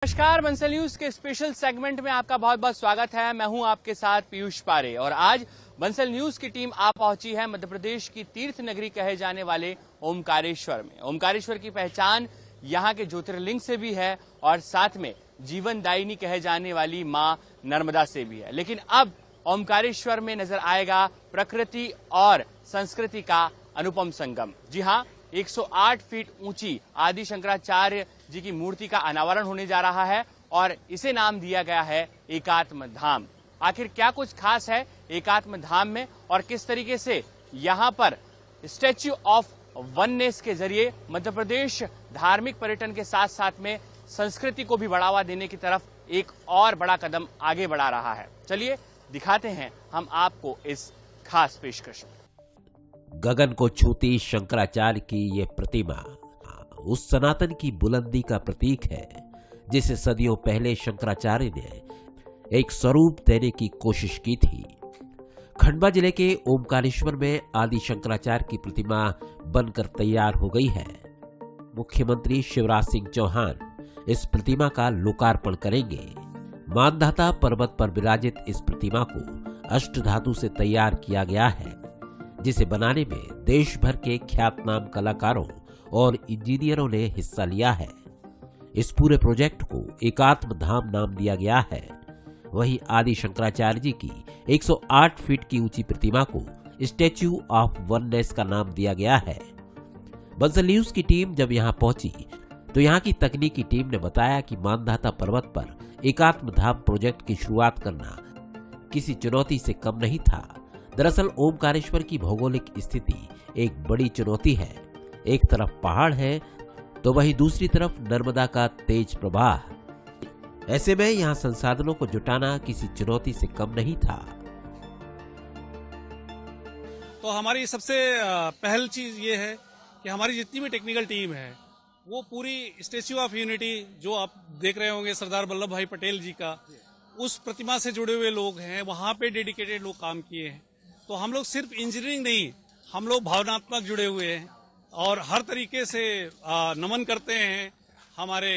नमस्कार, बंसल न्यूज के special segment में आपका बहुत बहुत स्वागत है। मैं हूं आपके साथ पीयूष पारे और आज बंसल न्यूज की टीम आ पहुंची है मध्य प्रदेश की तीर्थ नगरी कहे जाने वाले ओमकारेश्वर में। ओमकारेश्वर की पहचान यहां के ज्योतिर्लिंग से भी है और साथ में जीवनदायिनी कहे जाने वाली मां नर्मदा से भी है। लेकिन अब ओमकारेश्वर में नजर आएगा प्रकृति और संस्कृति का अनुपम संगम। जी हाँ, 108 फीट ऊंची आदि शंकराचार्य जी की मूर्ति का अनावरण होने जा रहा है और इसे नाम दिया गया है एकात्म धाम। आखिर क्या कुछ खास है एकात्म धाम में और किस तरीके से यहां पर स्टैच्यू ऑफ वननेस के जरिए मध्य प्रदेश धार्मिक पर्यटन के साथ साथ में संस्कृति को भी बढ़ावा देने की तरफ एक और बड़ा कदम आगे बढ़ा रहा है। चलिए दिखाते हैं हम आपको इस खास पेशकश में। गगन को छूती शंकराचार्य की ये प्रतिमा उस सनातन की बुलंदी का प्रतीक है जिसे सदियों पहले शंकराचार्य ने एक स्वरूप देने की कोशिश की थी। खंडवा जिले के ओमकारेश्वर में आदि शंकराचार्य की प्रतिमा बनकर तैयार हो गई है। मुख्यमंत्री शिवराज सिंह चौहान इस प्रतिमा का लोकार्पण करेंगे। मानधाता पर्वत पर विराजित इस प्रतिमा को अष्टधातु से तैयार किया गया है, जिसे बनाने में देश भर के ख्यातनाम कलाकारों और इंजीनियरों ने हिस्सा लिया है। इस पूरे प्रोजेक्ट को एकात्म धाम नाम दिया गया है। वहीं आदि शंकराचार्य जी की 108 फीट की ऊंची प्रतिमा को स्टैच्यू ऑफ वननेस का नाम दिया गया है। बंसल न्यूज की टीम जब यहां पहुंची तो यहां की तकनीकी टीम ने बताया कि मानधाता पर्वत पर एकात्म धाम प्रोजेक्ट की शुरुआत करना किसी चुनौती से कम नहीं था। दरअसल ओमकारेश्वर की भौगोलिक स्थिति एक बड़ी चुनौती है। एक तरफ पहाड़ है तो वहीं दूसरी तरफ नर्मदा का तेज प्रवाह। ऐसे में यहां संसाधनों को जुटाना किसी चुनौती से कम नहीं था। तो हमारी सबसे पहल चीज ये है कि हमारी जितनी भी टेक्निकल टीम है वो पूरी स्टैच्यू ऑफ यूनिटी जो आप देख रहे होंगे सरदार वल्लभ भाई पटेल जी का, उस प्रतिमा से जुड़े हुए लोग हैं, वहां पे डेडिकेटेड लोग काम किए हैं। तो हम लोग सिर्फ इंजीनियरिंग नहीं, हम लोग भावनात्मक जुड़े हुए हैं और हर तरीके से नमन करते हैं हमारे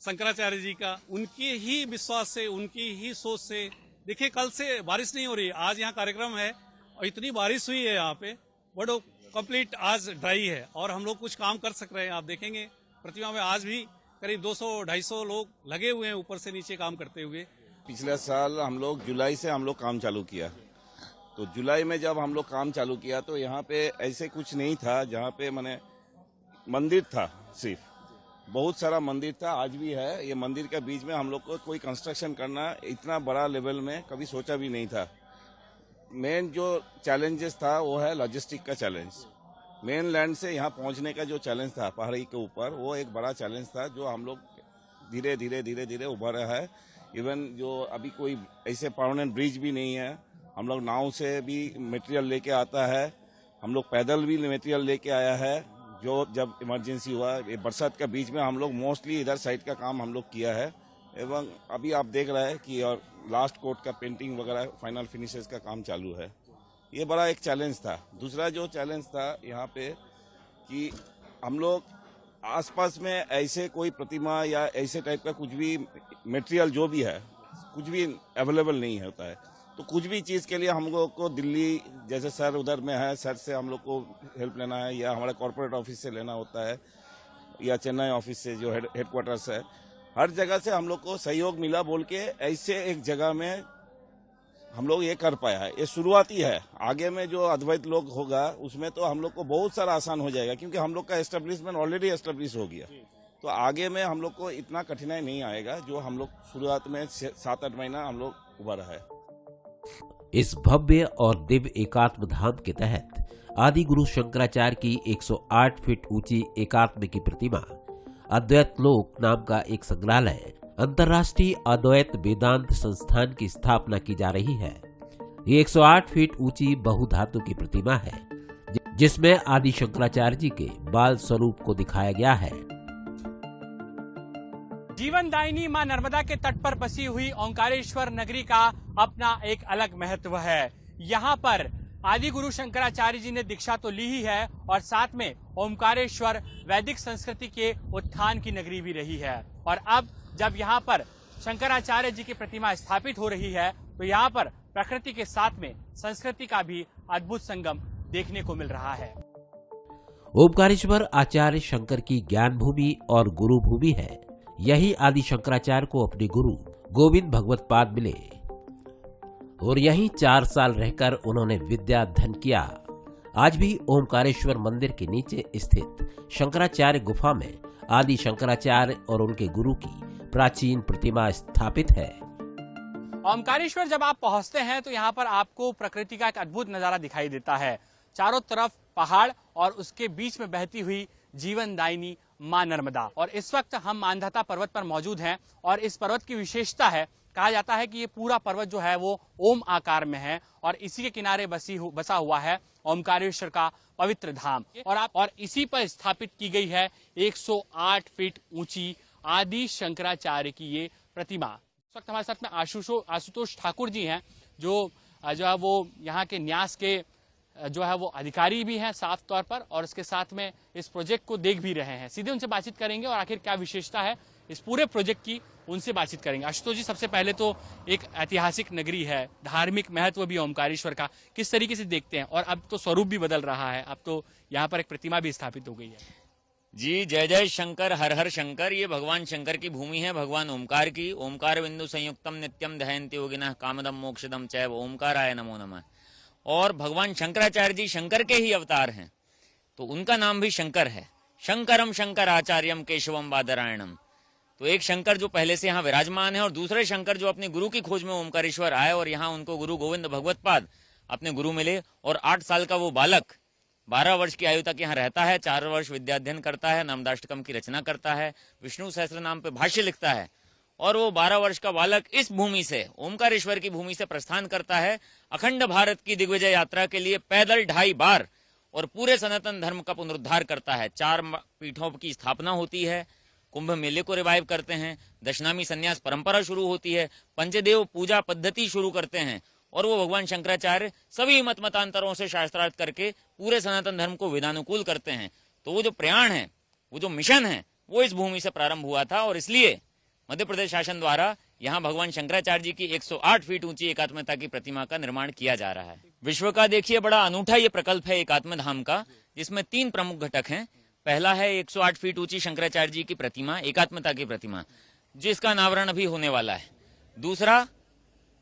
शंकराचार्य जी का। उनके ही विश्वास से, उनकी ही सोच से। देखिए, कल से बारिश नहीं हो रही, आज यहाँ कार्यक्रम है और इतनी बारिश हुई है यहाँ पे, बट वो कंप्लीट आज ड्राई है और हम लोग कुछ काम कर सक रहे हैं। आप देखेंगे प्रतिमा में आज भी करीब 200-250 लोग लगे हुए हैं ऊपर से नीचे काम करते हुए। पिछले साल हम लोग जुलाई से हम लोग काम चालू किया, तो जुलाई में जब हम लोग काम चालू किया तो यहाँ पे ऐसे कुछ नहीं था। जहाँ पे माने मंदिर था, सिर्फ बहुत सारा मंदिर था, आज भी है। ये मंदिर के बीच में हम लोग को कोई कंस्ट्रक्शन करना इतना बड़ा लेवल में कभी सोचा भी नहीं था। मेन जो चैलेंजेस था वो है लॉजिस्टिक का चैलेंज। मेन लैंड से यहाँ पहुँचने का जो चैलेंज था पहाड़ी के ऊपर, वो एक बड़ा चैलेंज था जो हम लोग धीरे धीरे उभर रहा है। इवन जो अभी कोई ऐसे परमानेंट ब्रिज भी नहीं है। हम लोग नाव से भी मटेरियल लेके आता है, हम लोग पैदल भी मटेरियल लेके आया है। जो जब इमरजेंसी हुआ, ये बरसात के बीच में हम लोग मोस्टली इधर साइड का काम हम लोग किया है। एवं अभी आप देख रहे हैं कि और लास्ट कोट का पेंटिंग वगैरह फाइनल फिनिशेस का काम चालू है। ये बड़ा एक चैलेंज था। दूसरा जो चैलेंज था यहाँ पे कि हम लोग आसपास में ऐसे कोई प्रतिमा या ऐसे टाइप का कुछ भी मटेरियल जो भी है कुछ भी अवेलेबल नहीं होता है। तो कुछ भी चीज के लिए हम लोग को दिल्ली, जैसे सर उधर में है, सर से हम लोग को हेल्प लेना है या हमारे कॉर्पोरेट ऑफिस से लेना होता है या चेन्नई ऑफिस से जो हेडक्वार्टर्स है, हर जगह से हम लोग को सहयोग मिला बोल के ऐसे एक जगह में हम लोग ये कर पाया है। ये शुरुआती है, आगे में जो अद्वैत लोग होगा उसमें तो हम लोग को बहुत सारा आसान हो जाएगा क्योंकि हम लोग का एस्टेब्लिशमेंट ऑलरेडी एस्टेब्लिश हो गया। तो आगे में हम लोग को इतना कठिनाई नहीं आएगा जो हम लोग शुरुआत में 7-8 महीना हम लोग उभरा है। इस भव्य और दिव्य एकात्म धाम के तहत आदि गुरु शंकराचार्य की 108 फीट ऊंची एकात्म की प्रतिमा, अद्वैत लोक नाम का एक संग्रहालय, अंतर्राष्ट्रीय अद्वैत वेदांत संस्थान की स्थापना की जा रही है। ये 108 फीट ऊंची बहुधातु की प्रतिमा है जिसमें आदि शंकराचार्य जी के बाल स्वरूप को दिखाया गया है। जीवनदायिनी मां नर्मदा के तट पर बसी हुई ओंकारेश्वर नगरी का अपना एक अलग महत्व है। यहाँ पर आदि गुरु शंकराचार्य जी ने दीक्षा तो ली ही है और साथ में ओमकारेश्वर वैदिक संस्कृति के उत्थान की नगरी भी रही है। और अब जब यहाँ पर शंकराचार्य जी की प्रतिमा स्थापित हो रही है तो यहाँ पर प्रकृति के साथ में संस्कृति का भी अद्भुत संगम देखने को मिल रहा है। ओमकारेश्वर आचार्य शंकर की ज्ञान भूमि और गुरु भूमि है। यही आदि शंकराचार्य को अपने गुरु गोविंद भगवत पाद मिले और यहीं 4 साल रहकर उन्होंने विद्या अध्ययन किया। आज भी ओमकारेश्वर मंदिर के नीचे स्थित शंकराचार्य गुफा में आदि शंकराचार्य और उनके गुरु की प्राचीन प्रतिमा स्थापित है। ओमकारेश्वर जब आप पहुंचते हैं तो यहाँ पर आपको प्रकृति का एक अद्भुत नजारा दिखाई देता है। चारों तरफ पहाड़ और उसके बीच में बहती हुई जीवनदायिनी मां नर्मदा। और इस वक्त हम मानधाता पर्वत पर मौजूद हैं और इस पर्वत की विशेषता है, कहा जाता है कि ये पूरा पर्वत जो है वो ओम आकार में है और इसी के किनारे बसा हुआ है ओमकारेश्वर का पवित्र धाम। और इसी पर स्थापित की गई है 108 फीट ऊंची आदि शंकराचार्य की ये प्रतिमा। इस वक्त हमारे साथ में आशुतोष ठाकुर जी हैं जो है वो यहाँ के न्यास के जो है वो अधिकारी भी हैं साफ तौर पर, और इसके साथ में इस प्रोजेक्ट को देख भी रहे हैं। सीधे उनसे बातचीत करेंगे और आखिर क्या विशेषता है इस पूरे प्रोजेक्ट की, उनसे बातचीत करेंगे। आशुतोष जी, सबसे पहले तो एक ऐतिहासिक नगरी है, धार्मिक महत्व भी ओमकारेश्वर का किस तरीके से देखते हैं? और अब तो स्वरूप भी बदल रहा है, अब तो यहाँ पर एक प्रतिमा भी स्थापित हो गई है। जी, जय जय शंकर, हर हर शंकर। ये भगवान शंकर की भूमि है, भगवान ओमकार की। ओमकार बिंदु संयुक्तम नित्यम ध्यायन्ति योगिनः कामदम मोक्षदम चैव ओमकाराय नमो नमः। और भगवान शंकराचार्य जी शंकर के ही अवतार हैं, तो उनका नाम भी शंकर है। शंकरम शंकराचार्यम केशवम बादरायणम। तो एक शंकर जो पहले से यहाँ विराजमान है और दूसरे शंकर जो अपने गुरु की खोज में ओमकारेश्वर आए और यहाँ उनको गुरु गोविंद भगवत पाद अपने गुरु मिले। और 8 साल का वो बालक 12 वर्ष की आयु तक यहाँ रहता है, 4 वर्ष विद्याध्ययन करता है, नर्मदाष्टकम की रचना करता है, विष्णु सहस्त्र नाम पे भाष्य लिखता है। और वो 12 वर्ष का बालक इस भूमि से, ओमकारेश्वर की भूमि से प्रस्थान करता है अखंड भारत की दिग्विजय यात्रा के लिए पैदल 2.5 बार, और पूरे सनातन धर्म का पुनरुद्धार करता है। 4 पीठों की स्थापना होती है, कुंभ मेले को रिवाइव करते हैं, दशनामी संन्यास परंपरा शुरू होती है, पंचदेव पूजा पद्धति शुरू करते हैं, और वो भगवान शंकराचार्य सभी मतांतरों से शास्त्रार्थ करके पूरे सनातन धर्म को वेदानुकूल करते हैं। तो वो जो प्रयाण है, वो जो मिशन है, वो इस भूमि से प्रारंभ हुआ था। और इसलिए मध्य प्रदेश शासन द्वारा यहाँ भगवान शंकराचार्य जी की 108 फीट ऊंची एकात्मता की प्रतिमा का निर्माण किया जा रहा है। विश्व का देखिए बड़ा अनूठा ये प्रकल्प है एकात्म धाम का, जिसमें 3 प्रमुख घटक हैं। पहला है 108 फीट ऊंची शंकराचार्य जी की प्रतिमा, एकात्मता की प्रतिमा, जिसका अनावरण अभी होने वाला है। दूसरा,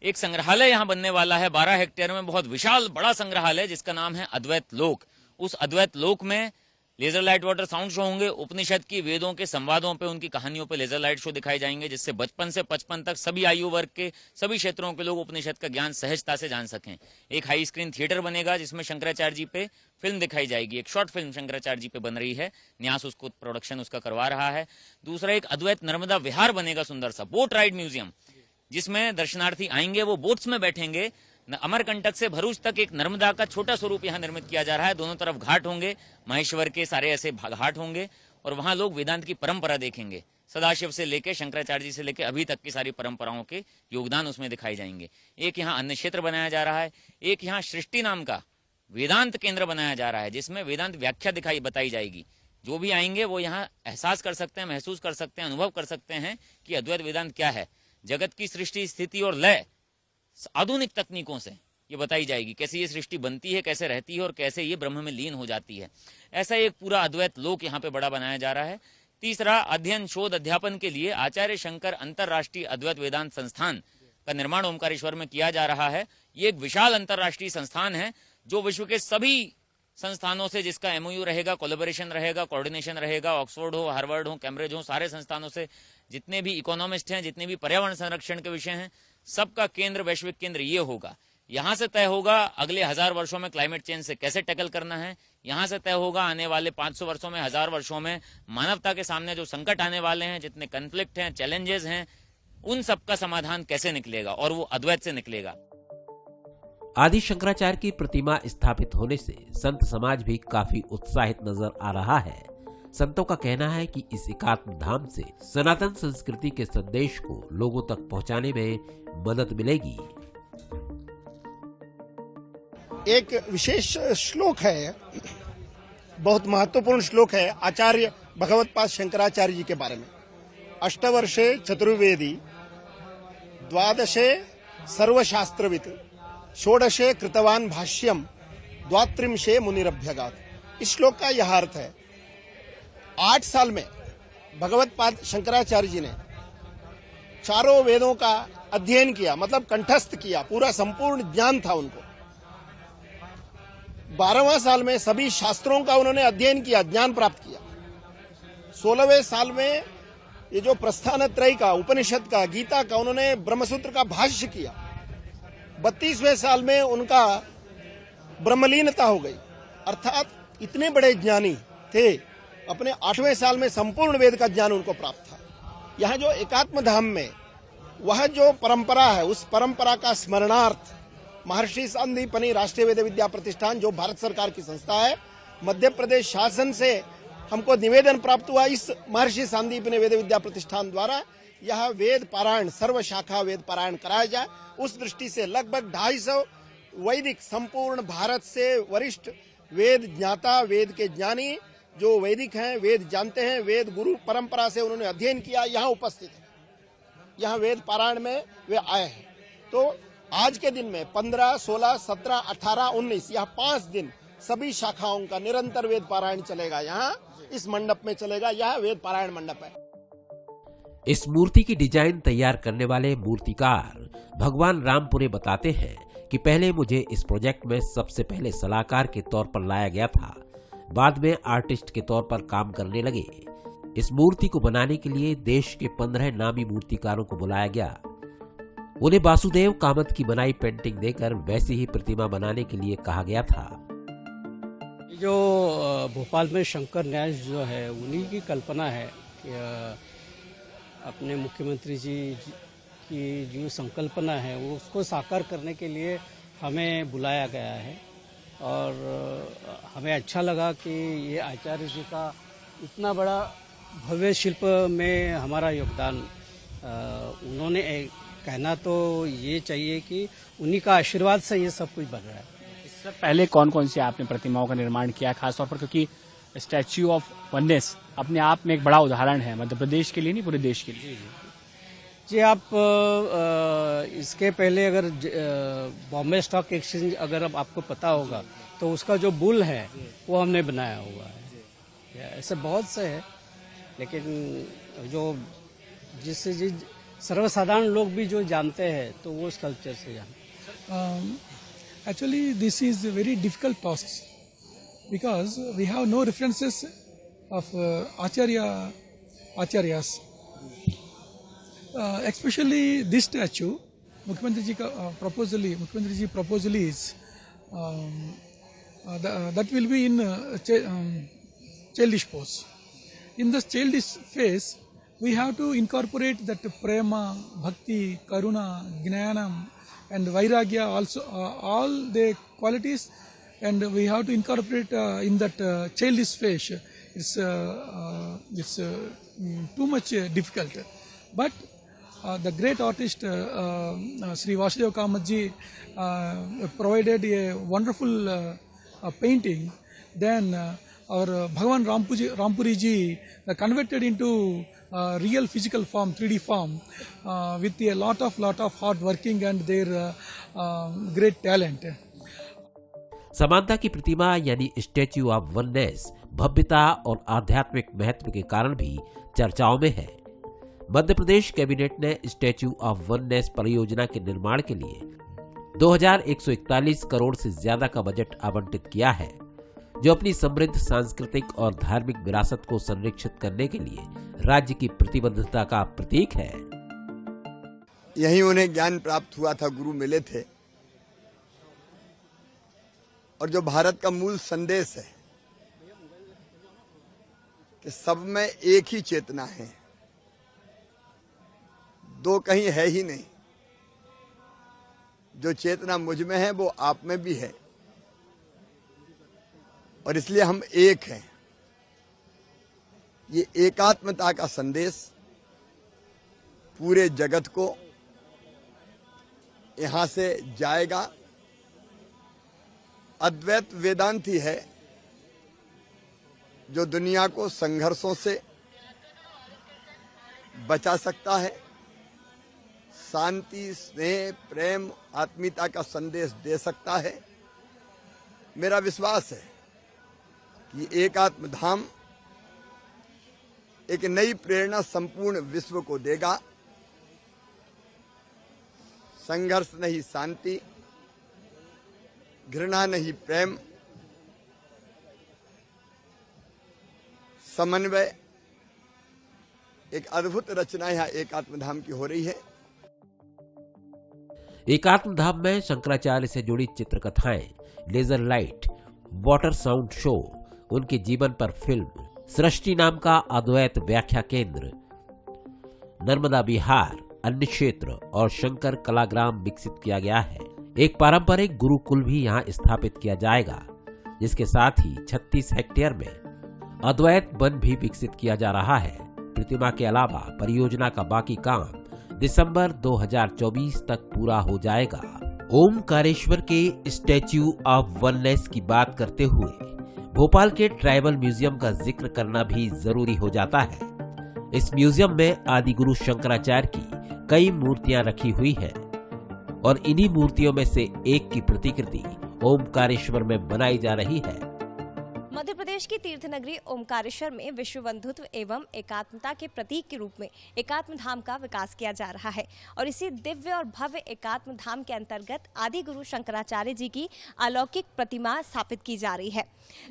एक संग्रहालय यहाँ बनने वाला है 12 हेक्टेयर में, बहुत विशाल बड़ा संग्रहालय जिसका नाम है अद्वैत लोक। उस अद्वैत लोक में laser light water sound show होंगे, उपनिषद की वेदों के संवादों पे, उनकी कहानियों पे लेजर लाइट शो दिखाए जाएंगे, जिससे बचपन से 55 तक सभी आयु वर्ग के सभी क्षेत्रों के लोग उपनिषद का ज्ञान सहजता से जान सकें। एक हाई स्क्रीन थिएटर बनेगा जिसमें शंकराचार्य जी पे फिल्म दिखाई जाएगी, एक शॉर्ट फिल्म शंकराचार्य जी पे बन रही है, न्यास उसको प्रोडक्शन उसका करवा रहा है। दूसरा, एक अद्वैत नर्मदा विहार बनेगा, सुंदर सा बोट राइड म्यूजियम, जिसमें दर्शनार्थी आएंगे, वो बोट्स में बैठेंगे। अमरकंटक से भरूच तक एक नर्मदा का छोटा स्वरूप यहाँ निर्मित किया जा रहा है। दोनों तरफ घाट होंगे, महेश्वर के सारे ऐसे घाट होंगे, और वहां लोग वेदांत की परंपरा देखेंगे। सदाशिव से लेके शंकराचार्य जी से लेके अभी तक की सारी परंपराओं के योगदान उसमें दिखाई जाएंगे। एक यहाँ अन्न क्षेत्र बनाया जा रहा है, एक यहाँ सृष्टि नाम का वेदांत केंद्र बनाया जा रहा है, जिसमें वेदांत व्याख्या बताई जाएगी। जो भी आएंगे वो यहाँ एहसास कर सकते हैं, महसूस कर सकते हैं, अनुभव कर सकते हैं कि अद्वैत वेदांत क्या है। जगत की सृष्टि, स्थिति और लय आधुनिक तकनीकों से ये बताई जाएगी, कैसे ये सृष्टि बनती है, कैसे रहती है और कैसे ये ब्रह्म में लीन हो जाती है। ऐसा एक पूरा अद्वैत लोक यहाँ पे बड़ा बनाया जा रहा है। तीसरा, अध्ययन शोध अध्यापन के लिए आचार्य शंकर अंतर्राष्ट्रीय अद्वैत वेदांत संस्थान का निर्माण ओमकारेश्वर में किया जा रहा है। ये एक विशाल अंतर्राष्ट्रीय संस्थान है जो विश्व के सभी संस्थानों से, जिसका एमओयू रहेगा, कोलैबोरेशन रहेगा, कोऑर्डिनेशन रहेगा, ऑक्सफोर्ड हो, हार्वर्ड हो, कैम्ब्रिज हो, सारे संस्थानों से जितने भी इकोनॉमिस्ट हैं, जितने भी पर्यावरण संरक्षण के विषय हैं, सबका केंद्र, वैश्विक केंद्र ये होगा। यहां से तय होगा अगले 1000 वर्षों में क्लाइमेट चेंज से कैसे टैकल करना है। यहां से तय होगा आने वाले 500 वर्षों में, 1000 वर्षों में मानवता के सामने जो संकट आने वाले हैं, जितने कन्फ्लिक्ट हैं, चैलेंजेस हैं, उन सबका समाधान कैसे निकलेगा, और वो अद्वैत से निकलेगा। आदि शंकराचार्य की प्रतिमा स्थापित होने से संत समाज भी काफी उत्साहित नजर आ रहा है। संतों का कहना है कि इस एकात्म धाम से सनातन संस्कृति के संदेश को लोगों तक पहुंचाने में मदद मिलेगी। एक विशेष श्लोक है, बहुत महत्वपूर्ण श्लोक है आचार्य भगवत्पाद शंकराचार्य जी के बारे में। अष्टवर्षे चतुर्वेदी, द्वादशे सर्वशास्त्रवित्, षोडशे कृतवान भाष्यम, द्वात्रिंशे मुनिरभ्यगात। इस श्लोक का यह अर्थ है 8 साल में भगवत्पाद शंकराचार्य जी ने चारों वेदों का अध्ययन किया, मतलब कंठस्थ किया, पूरा संपूर्ण ज्ञान था उनको। 12वां साल में सभी शास्त्रों का उन्होंने अध्ययन किया, ज्ञान प्राप्त किया। 16वें साल में ये जो प्रस्थान त्रय का, उपनिषद का, गीता का, उन्होंने ब्रह्मसूत्र का भाष्य किया। 32वें साल में उनका ब्रह्मलीनता हो गई, अर्थात इतने बड़े ज्ञानी थे। अपने 8वें साल में संपूर्ण वेद का ज्ञान उनको प्राप्त था। यहाँ जो एकात्म धाम में वह जो परंपरा है, उस परंपरा का स्मरणार्थ महर्षि संदीपनी राष्ट्रीय वेद विद्या प्रतिष्ठान, जो भारत सरकार की संस्था है, मध्य प्रदेश शासन से हमको निवेदन प्राप्त हुआ, इस महर्षि संदीपनी वेद विद्या प्रतिष्ठान द्वारा यह वेद पारायण, सर्व शाखा वेद पारायण कराया जाए। उस दृष्टि से लगभग 250 वैदिक, संपूर्ण भारत से वरिष्ठ वेद ज्ञाता, वेद के ज्ञानी जो वैदिक हैं, वेद जानते हैं, वेद गुरु परंपरा से उन्होंने अध्ययन किया, यहाँ उपस्थित है। यहाँ वेद पारायण में वे आए हैं। तो आज के दिन में 15, 16, 17, 18, 19 यह 5 दिन सभी शाखाओं का निरंतर वेद पारायण चलेगा। यहाँ इस मंडप में चलेगा, यह वेद पारायण मंडप है। इस मूर्ति की डिजाइन तैयार करने वाले मूर्तिकार भगवान रामपुरे बताते हैं कि पहले मुझे इस प्रोजेक्ट में सबसे पहले सलाहकार के तौर पर लाया गया था, बाद में आर्टिस्ट के तौर पर काम करने लगे। इस मूर्ति को बनाने के लिए देश के 15 नामी मूर्तिकारों को बुलाया गया। उन्हें वासुदेव कामत की बनाई पेंटिंग देकर वैसी ही प्रतिमा बनाने के लिए कहा गया था। जो भोपाल में शंकर न्यास जो है, उन्हीं की कल्पना है कि अपने मुख्यमंत्री जी की जो संकल्पना है वो उसको साकार करने के लिए हमें बुलाया गया है। और हमें अच्छा लगा कि ये आचार्य जी का इतना बड़ा भव्य शिल्प में हमारा योगदान, उन्होंने कहना तो ये चाहिए कि उन्हीं का आशीर्वाद से ये सब कुछ बन रहा है। इससे पहले कौन कौन सी आपने प्रतिमाओं का निर्माण किया, खासतौर पर क्योंकि स्टैच्यू ऑफ वननेस अपने आप में एक बड़ा उदाहरण है, मध्य प्रदेश के लिए नहीं पूरे देश के लिए। जी आप इसके पहले अगर बॉम्बे स्टॉक एक्सचेंज अगर अब आपको पता होगा तो उसका जो बुल है वो हमने बनाया हुआ है। ऐसे बहुत से है, लेकिन जो जिससे सर्वसाधारण लोग भी जो जानते हैं तो वो स्कल्पचर से जानते। Actually, this is a very difficult task because we have no references of acharyas. Especially this statue, Mukhyamantri ji proposal is that will be in childish pose. In the childish phase, we have to incorporate that prema, bhakti, karuna, jnanam, and vairagya also, all the qualities, and we have to incorporate in that childish phase. It's too much difficult, but the great artist Sri Vasudev Kamatji provided a wonderful painting. Then our Bhagwan Rampuri ji converted into real physical form, 3D form, with a lot of hard working and their great talent. समानता की प्रतिमा यानी statue of oneness भव्यता और आध्यात्मिक महत्व के कारण भी चर्चाओं में है। मध्य प्रदेश कैबिनेट ने स्टैच्यू ऑफ वननेस परियोजना के निर्माण के लिए 2141 करोड़ से ज्यादा का बजट आवंटित किया है, जो अपनी समृद्ध सांस्कृतिक और धार्मिक विरासत को संरक्षित करने के लिए राज्य की प्रतिबद्धता का प्रतीक है। यही उन्हें ज्ञान प्राप्त हुआ था, गुरु मिले थे, और जो भारत का मूल संदेश है कि सब में एक ही चेतना है, दो कहीं है ही नहीं। जो चेतना मुझ में है वो आप में भी है, और इसलिए हम एक हैं। ये एकात्मता का संदेश पूरे जगत को यहां से जाएगा, अद्वैत वेदांत ही है जो दुनिया को संघर्षों से बचा सकता है, शांति, स्नेह, प्रेम, आत्मीयता का संदेश दे सकता है। मेरा विश्वास है कि एकात्म धाम एक नई प्रेरणा संपूर्ण विश्व को देगा। संघर्ष नहीं शांति, घृणा नहीं प्रेम, समन्वय, एक अद्भुत रचना यहाँ एकात्म धाम की हो रही है। एकात्म धाम में शंकराचार्य से जुड़ी चित्रकथाएं, laser light, water sound show, उनके जीवन पर फिल्म, सृष्टि नाम का अद्वैत व्याख्या केंद्र, नर्मदा विहार, अन्य क्षेत्र और शंकर कलाग्राम विकसित किया गया है। एक पारंपरिक गुरुकुल भी यहाँ स्थापित किया जाएगा, जिसके साथ ही 36 हेक्टेयर में अद्वैत वन भी विकसित किया जा रहा है। प्रतिमा के अलावा परियोजना का बाकी काम दिसंबर 2024 तक पूरा हो जाएगा। ओमकारेश्वर के स्टैच्यू ऑफ वननेस की बात करते हुए भोपाल के ट्राइबल म्यूजियम का जिक्र करना भी जरूरी हो जाता है। इस म्यूजियम में आदि गुरु शंकराचार्य की कई मूर्तियां रखी हुई हैं और इन्हीं मूर्तियों में से एक की प्रतिकृति ओमकारेश्वर में बनाई जा रही है। मध्य प्रदेश की तीर्थ नगरी ओमकारेश्वर में विश्व बंधुत्व एवं एकात्मता के प्रतीक के रूप में एकात्म धाम का विकास किया जा रहा है और इसी दिव्य और भव्य एकात्म धाम के अंतर्गत आदि गुरु शंकराचार्य जी की अलौकिक प्रतिमा स्थापित की जा रही है।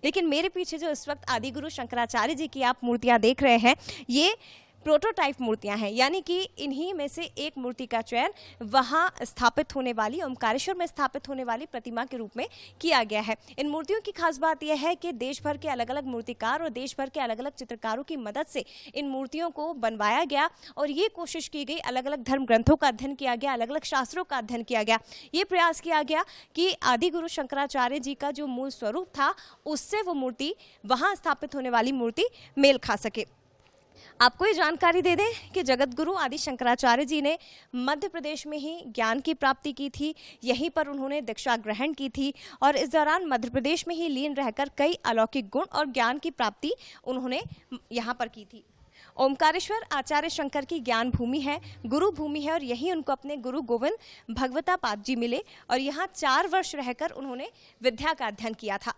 लेकिन मेरे पीछे जो इस वक्त आदि गुरु शंकराचार्य जी की आप मूर्तियां देख रहे हैं, ये प्रोटोटाइप मूर्तियां हैं, यानी कि इन्हीं में से एक मूर्ति का चयन वहां स्थापित होने वाली ओमकारेश्वर में स्थापित होने वाली प्रतिमा के रूप में किया गया है। इन मूर्तियों की खास बात यह है कि देश भर के अलग अलग मूर्तिकार और देश भर के अलग अलग चित्रकारों की मदद से इन मूर्तियों को बनवाया गया और ये कोशिश की गई, अलग अलग धर्म ग्रंथों का अध्ययन किया गया, अलग अलग शास्त्रों का अध्ययन किया गया। ये प्रयास किया गया कि आदि गुरु शंकराचार्य जी का जो मूल स्वरूप था उससे वो मूर्ति, वहां स्थापित होने वाली मूर्ति मेल खा सके। आपको ये जानकारी दे दें कि जगत गुरु आदि शंकराचार्य जी ने मध्य प्रदेश में ही ज्ञान की प्राप्ति की थी, यहीं पर उन्होंने दीक्षा ग्रहण की थी और इस दौरान मध्य प्रदेश में ही लीन रहकर कई अलौकिक गुण और ज्ञान की प्राप्ति उन्होंने यहाँ पर की थी। ओमकारेश्वर आचार्य शंकर की ज्ञान भूमि है, गुरु भूमि है और यहीं उनको अपने गुरु गोविंद भगवतापाद जी मिले और यहाँ 4 वर्ष रहकर उन्होंने विद्या का अध्ययन किया था।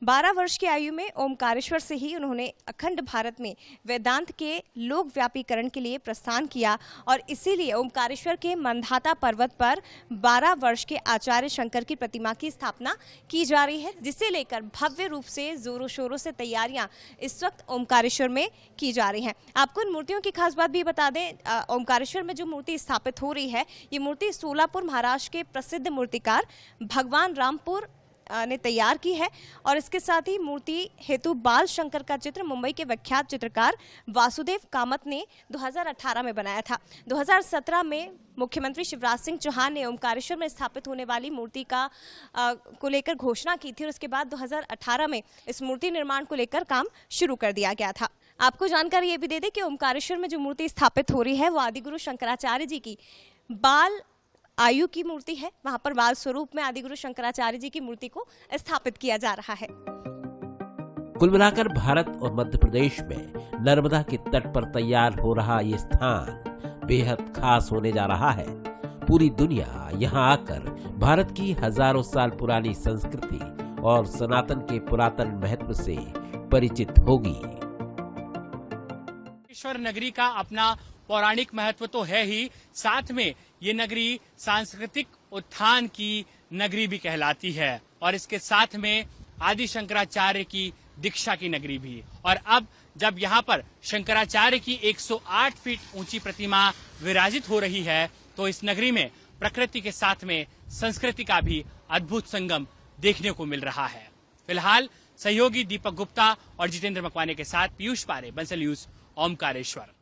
12 वर्ष की आयु में ओमकारेश्वर से ही उन्होंने अखंड भारत में वेदांत के लोक व्यापीकरण के लिए प्रस्थान किया और इसीलिए ओमकारेश्वर के मंधाता पर्वत पर 12 वर्ष के आचार्य शंकर की प्रतिमा की स्थापना की जा रही है, जिसे लेकर भव्य रूप से जोरों शोरों से तैयारियां इस वक्त ओमकारेश्वर में की जा रही हैं। आपको इन मूर्तियों की खास बात भी बता दें, ओमकारेश्वर में जो मूर्ति स्थापित हो रही है, ये मूर्ति सोलापुर महाराष्ट्र के प्रसिद्ध मूर्तिकार भगवान रामपुर ने तैयार की है और इसके साथ ही मूर्ति हेतु बाल शंकर का चित्र मुंबई के विख्यात चित्रकार वासुदेव कामत ने 2018 में बनाया था। 2017 में मुख्यमंत्री शिवराज सिंह चौहान ने ओमकारेश्वर में स्थापित होने वाली मूर्ति को लेकर घोषणा की थी और उसके बाद 2018 में इस मूर्ति निर्माण को लेकर काम शुरू कर दिया गया था। आपको जानकारी ये भी दे दें कि ओमकारेश्वर में जो मूर्ति स्थापित हो रही है वो आदि गुरु शंकराचार्य जी की बाल आयु की मूर्ति है। वहां पर बाल स्वरूप में आदि गुरु शंकराचार्य जी की मूर्ति को स्थापित किया जा रहा है। कुल मिलाकर भारत और मध्य प्रदेश में नर्मदा के तट पर तैयार हो रहा ये स्थान बेहद खास होने जा रहा है। पूरी दुनिया यहाँ आकर भारत की हजारों साल पुरानी संस्कृति और सनातन के पुरातन महत्व से परिचित होगी। ईश्वर नगरी का अपना पौराणिक महत्व तो है ही, साथ में ये नगरी सांस्कृतिक उत्थान की नगरी भी कहलाती है और इसके साथ में आदि शंकराचार्य की दीक्षा की नगरी भी। और अब जब यहाँ पर शंकराचार्य की 108 फीट ऊंची प्रतिमा विराजित हो रही है तो इस नगरी में प्रकृति के साथ में संस्कृति का भी अद्भुत संगम देखने को मिल रहा है। फिलहाल सहयोगी दीपक गुप्ता और जितेंद्र मकवाने के साथ पीयूष पारे, बंसल न्यूज, ओमकारेश्वर।